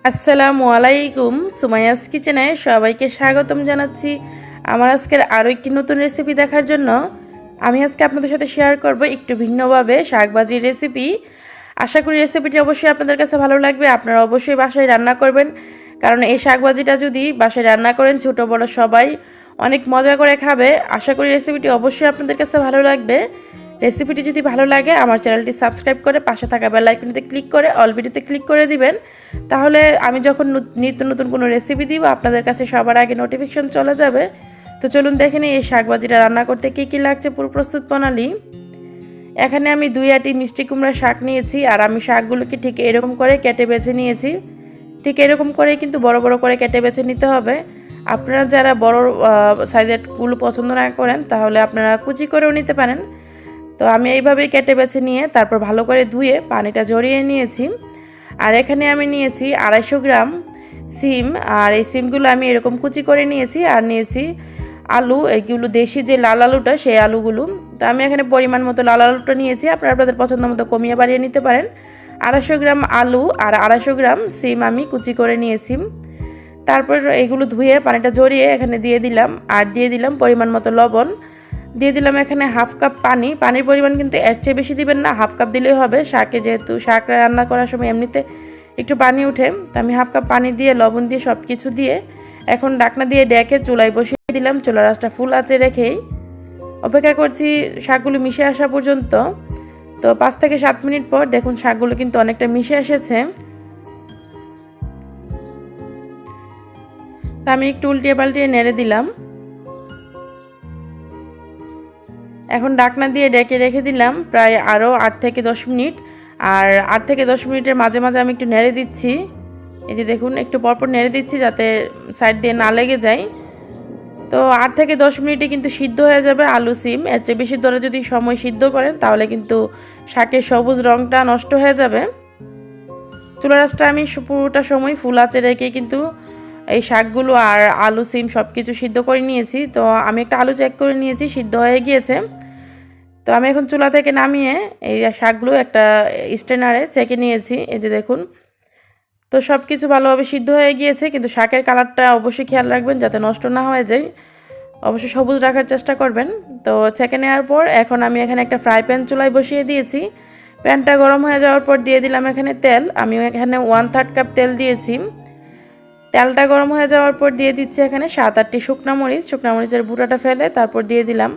আসসালামু আলাইকুম। সুমাইয়াস কিচেনে সবাইকে স্বাগতম জানাচ্ছি আমার আজকের আরও একটি নতুন রেসিপি দেখার জন্য। আমি আজকে আপনাদের সাথে শেয়ার করব একটু ভিন্নভাবে শাকভাজির রেসিপি। আশা করি রেসিপিটি অবশ্যই আপনাদের কাছে ভালো লাগবে। আপনারা অবশ্যই বাসায় রান্না করবেন, কারণ এই শাকভাজিটা যদি বাসায় রান্না করেন ছোট বড় সবাই অনেক মজা করে খাবে। আশা করি রেসিপিটি অবশ্যই আপনাদের কাছে ভালো লাগবে। রেসিপিটি যদি ভালো লাগে আমার চ্যানেলটি সাবস্ক্রাইব করে পাশে থাকা বেল আইকনটিতে ক্লিক করে অল ভিডিওতে ক্লিক করে দিবেন। তাহলে আমি যখন নিত্য নতুন কোনো রেসিপি দিব আপনাদের কাছে সবার আগে নোটিফিকেশন চলে যাবে। তো চলুন দেখে নিই এই শাকভাজিটা রান্না করতে কী কী লাগছে পুরো প্রস্তুত প্রণালী। এখানে আমি 2 আটি মিষ্টি কুমড়া শাক নিয়েছি, আর আমি শাকগুলোকে ঠিক এরকম করে কেটে বেছে নিয়েছি। ঠিক এরকম করেই কিন্তু বড় বড় করে কেটে বেছে নিতে হবে। আপনারা যারা বড় সাইজের গুলো পছন্দ না করেন তাহলে আপনারা কুচি করেও নিতে পারেন। তো আমি এইভাবেই কেটে বেছে নিয়ে তারপর ভালো করে ধুয়ে পানিটা ঝরিয়ে নিয়েছি। আর এখানে আমি নিয়েছি 250 গ্রাম সিম, আর এই সিমগুলো আমি এরকম কুচি করে নিয়েছি। আর নিয়েছি আলু, এইগুলো দেশি যে লাল আলুটা সেই আলুগুলো। তো আমি এখানে পরিমাণ মতো লাল আলুটা নিয়েছি, আপনারা আপনাদের পছন্দ মতো কমিয়ে বাড়িয়ে নিতে পারেন। 250 গ্রাম আলু আর 250 গ্রাম সিম আমি কুচি করে নিয়েছি। তারপর এগুলো ধুয়ে পানিটা ঝরিয়ে এখানে দিয়ে দিলাম, আর দিয়ে দিলাম পরিমাণ মতো লবণ। দিয়ে দিলাম এখানে হাফ কাপ পানি। পানির পরিমাণ কিন্তু এর চেয়ে বেশি দিবেন না, হাফ কাপ দিলেই হবে। শাকে যেহেতু শাক রান্না করার সময় এমনিতে একটু পানি উঠে, তো আমি হাফ কাপ পানি দিয়ে লবণ দিয়ে সব কিছু দিয়ে এখন ঢাকনা দিয়ে ডেকে চুলায় বসিয়ে দিলাম। চুলার আঁচটা ফুল আঁচে রেখেই অপেক্ষা করছি শাকগুলো মিশে আসা পর্যন্ত। তো 5 থেকে 7 মিনিট পর দেখুন শাকগুলো কিন্তু অনেকটা মিশে এসেছে। তা আমি একটু উল্টিয়ে পাল্টিয়ে নেড়ে দিলাম। এখন ঢাকনা দিয়ে ডেকে রেখে দিলাম প্রায় আরও 8 থেকে 10 মিনিট। আর 8 থেকে 10 মিনিটের মাঝে মাঝে আমি একটু নেড়ে দিচ্ছি। এই যে দেখুন একটু পরপর নেড়ে দিচ্ছি যাতে সাইড দিয়ে না লেগে যায়। তো 8 থেকে 10 মিনিটে কিন্তু সিদ্ধ হয়ে যাবে আলু সিম। এর চেয়ে বেশি ধরে যদি সময় সিদ্ধ করেন তাহলে কিন্তু শাকের সবুজ রঙটা নষ্ট হয়ে যাবে। চুলা রাসটা আমি পুরোটা সময় ফুল আঁচে রেখে কিন্তু এই শাকগুলো আর আলু সিম সব কিছু সিদ্ধ করে নিয়েছি। তো আমি একটা আলু চেক করে নিয়েছি, সিদ্ধ হয়ে গিয়েছে। তো আমি এখন চুলা থেকে নামিয়ে এই শাকগুলো একটা স্ট্রেনারে ছেঁকে নিয়েছি। এই যে দেখুন, তো সব কিছু ভালোভাবে সিদ্ধ হয়ে গিয়েছে, কিন্তু শাকের কালারটা অবশ্যই খেয়াল রাখবেন যাতে নষ্ট না হয়ে যায়। অবশ্যই সবুজ রাখার চেষ্টা করবেন। তো ছেঁকে নেওয়ার পর এখন আমি এখানে একটা ফ্রাই প্যান চুলায় বসিয়ে দিয়েছি। প্যানটা গরম হয়ে যাওয়ার পর দিয়ে দিলাম এখানে তেল। আমি এখানে 1/3 কাপ তেল দিয়েছি। তেলটা গরম হয়ে যাওয়ার পর দিয়ে দিচ্ছি এখানে 7-8টি শুকনা মরিচ। শুকনা মরিচের বুটাটা ফেলে তারপর দিয়ে দিলাম।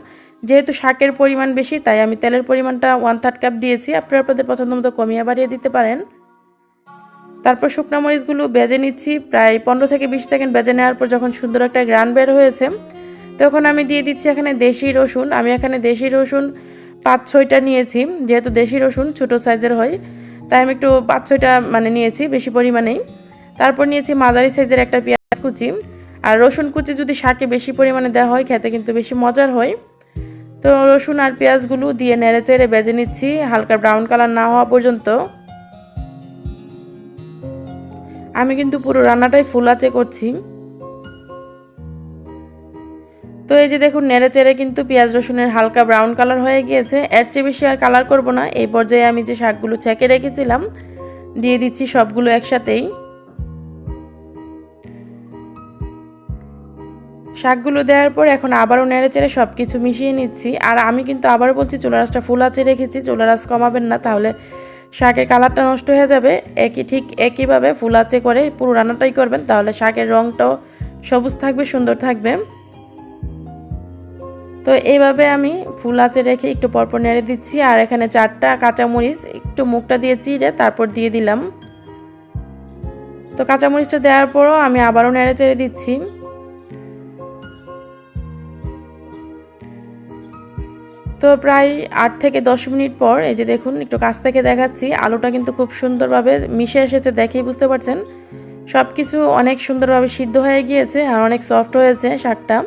যেহেতু শাকের পরিমাণ বেশি তাই আমি তেলের পরিমাণটা 1/3 কাপ দিয়েছি, আপনারা আপনাদের পছন্দ মতো কমিয়ে বাড়িয়ে দিতে পারেন। তারপর শুকনা মরিচগুলো ভেজে নিচ্ছি প্রায় 15 থেকে 20 সেকেন্ড ভেজে নেওয়ার পর যখন সুন্দর একটা গ্রান বের হয়েছে তখন আমি দিয়ে দিচ্ছি এখানে দেশি রসুন। আমি এখানে দেশি রসুন 5-6টা নিয়েছি, যেহেতু দেশি রসুন ছোটো সাইজের হয় তাই আমি একটু 5-6টা নিয়েছি, বেশি পরিমাণেই। তারপর নিয়েছি মাঝারি সাইজের একটা পেঁয়াজ কুচি। আর রসুন কুচি যদি শাকে বেশি পরিমাণে দেওয়া হয় খেতে কিন্তু বেশি মজার হয়। তো রসুন আর পেঁয়াজগুলো দিয়ে নেড়ে চেড়ে ভেজে নিচ্ছি হালকা ব্রাউন কালার না হওয়া পর্যন্ত। আমি কিন্তু পুরো রান্নাটাই ফুল আঁচে করছি। তো এই যে দেখুন নেড়ে চেড়ে কিন্তু পেঁয়াজ রসুনের হালকা ব্রাউন কালার হয়ে গিয়েছে। এর চেয়ে বেশি আর কালার করব না। এই পর্যায়ে আমি যে শাকগুলো ছেঁকে রেখেছিলাম দিয়ে দিচ্ছি সবগুলো একসাথেই। শাকগুলো দেওয়ার পর এখন আবারও নেড়ে চেড়ে সব কিছু মিশিয়ে নিচ্ছি। আর আমি কিন্তু আবারও বলছি চুলা রাসটা ফুল আঁচে রেখেছি, চুলা রাস কমাবেন না তাহলে শাকের কালারটা নষ্ট হয়ে যাবে। একইভাবে ফুল আঁচে করে পুরো রান্নাটাই করবেন, তাহলে শাকের রঙটাও সবুজ থাকবে, সুন্দর থাকবে। তো এইভাবে আমি ফুল আঁচে রেখে একটু পরপর নেড়ে দিচ্ছি। আর এখানে 4টা কাঁচামরিচ একটু মুখটা দিয়ে চিড়ে তারপর দিয়ে দিলাম। তো কাঁচামরিচটা দেওয়ার পরও আমি আবারও নেড়ে চেড়ে দিচ্ছি। তো প্রায় 8 থেকে 10 মিনিট পর এই যে দেখুন একটু কাছ থেকে দেখাচ্ছি, আলুটা কিন্তু খুব সুন্দরভাবে মিশে এসেছে, দেখেই বুঝতে পারছেন। সব কিছু অনেক সুন্দরভাবে সিদ্ধ হয়ে গিয়েছে আর অনেক সফট হয়েছে শাকটা।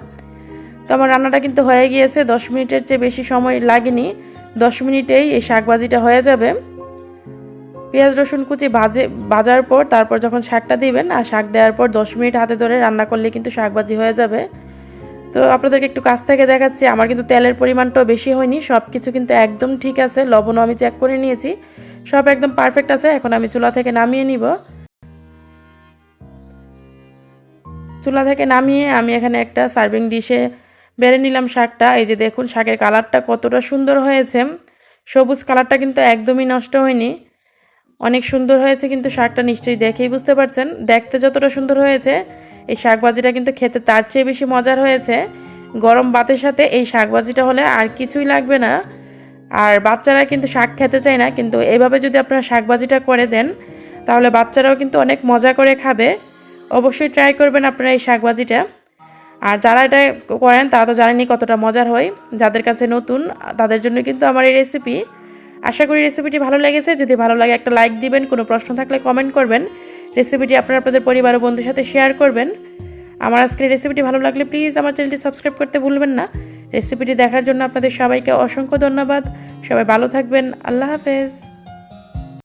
তো আমার রান্নাটা কিন্তু হয়ে গিয়েছে, 10 মিনিটের চেয়ে বেশি সময় লাগেনি। 10 মিনিটেই এই শাক ভাজিটা হয়ে যাবে। পেঁয়াজ রসুন কুচি ভাজার পর তারপর যখন শাকটা দিবেন আর শাক দেওয়ার পর 10 মিনিট হাতে ধরে রান্না করলে কিন্তু শাক ভাজি হয়ে যাবে। তো আপনাদেরকে একটু কাছ থেকে দেখাচ্ছি, আমার কিন্তু তেলের পরিমাণটাও বেশি হয়নি, সব কিছু কিন্তু একদম ঠিক আছে। লবণও আমি চেক করে নিয়েছি, সব একদম পারফেক্ট আছে। এখন আমি চুলা থেকে নামিয়ে নিব। চুলা থেকে নামিয়ে আমি এখানে একটা সার্ভিং ডিশে বেড়ে নিলাম শাকটা। এই যে দেখুন শাকের কালারটা কতটা সুন্দর হয়েছে, সবুজ কালারটা কিন্তু একদমই নষ্ট হয়নি, অনেক সুন্দর হয়েছে। কিন্তু শাকটা নিশ্চয়ই দেখেই বুঝতে পারছেন, দেখতে যতটা সুন্দর হয়েছে এই শাকভাজিটা কিন্তু খেতে তার চেয়ে বেশি মজার হয়েছে। গরম ভাতের সাথে এই শাকভাজিটা হলে আর কিছুই লাগবে না। আর বাচ্চারা কিন্তু শাক খেতে চায় না, কিন্তু এভাবে যদি আপনারা শাকভাজিটা করে দেন তাহলে বাচ্চারাও কিন্তু অনেক মজা করে খাবে। অবশ্যই ট্রাই করবেন আপনারা এই শাকভাজিটা। আর যারা এটা করেন তারা তো জানেনই কতটা মজার হয়, যাদের কাছে নতুন তাদের জন্য কিন্তু আমার এই রেসিপি। আশা করি রেসিপিটি ভালো লেগেছে। যদি ভালো লাগে একটা লাইক দিবেন, কোনো প্রশ্ন থাকলে কমেন্ট করবেন। রেসিপিটি আপনারা আপনাদের পরিবার ও বন্ধুর সাথে শেয়ার করবেন। আমার আজকের রেসিপিটি ভালো লাগলে প্লিজ আমার চ্যানেলটি সাবস্ক্রাইব করতে ভুলবেন না। রেসিপিটি দেখার জন্য আপনাদের সবাইকে অসংখ্য ধন্যবাদ। সবাই ভালো থাকবেন। আল্লাহ হাফেজ।